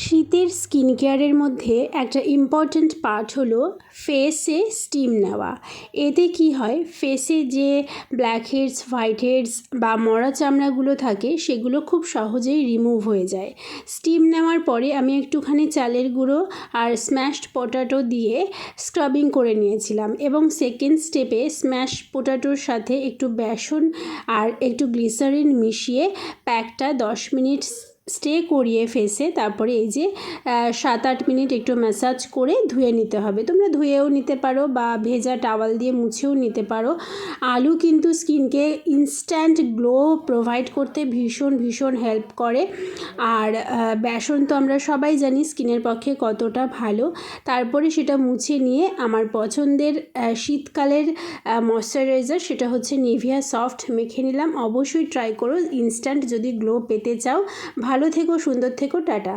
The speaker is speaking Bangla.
শীতের স্কিন কেয়ারের মধ্যে একটা ইম্পর্ট্যান্ট পার্ট হলো ফেসে স্টিম নেওয়া। এতে কি হয়, ফেসে যে ব্ল্যাক হেডস, হোয়াইট হেডস বা মরা চামড়াগুলো থাকে সেগুলো খুব সহজেই রিমুভ হয়ে যায়। স্টিম নেওয়ার পরে আমি একটুখানি চালের গুঁড়ো আর স্ম্যাশড পটাটো দিয়ে স্ক্রাবিং করে নিয়েছিলাম এবং সেকেন্ড স্টেপে স্ম্যাশ পটাটোর সাথে একটু বেসন আর একটু গ্লিসারিন মিশিয়ে প্যাকটা 10 মিনিট স্টে করিয়ে ফেসে তারপরে এই যে 7-8 মিনিট একটু ম্যাসাজ করে ধুয়ে নিতে হবে। তোমরা ধুয়েও নিতে পারো বা ভেজা টাওয়াল দিয়ে মুছেও নিতে পারো। আলু কিন্তু স্কিনকে ইনস্ট্যান্ট গ্লো প্রোভাইড করতে ভীষণ হেল্প করে। আর বেসন তো আমরা সবাই জানি স্কিনের পক্ষে কতটা ভালো। তারপরে সেটা মুছে নিয়ে আমার পছন্দের শীতকালের ময়শ্চারাইজার, সেটা হচ্ছে নিভিয়া সফট, মেখে নিলাম। অবশ্যই ট্রাই করো ইনস্ট্যান্ট যদি গ্লো পেতে চাও। ভালো থেকো, সুন্দর থেকো, টাটা।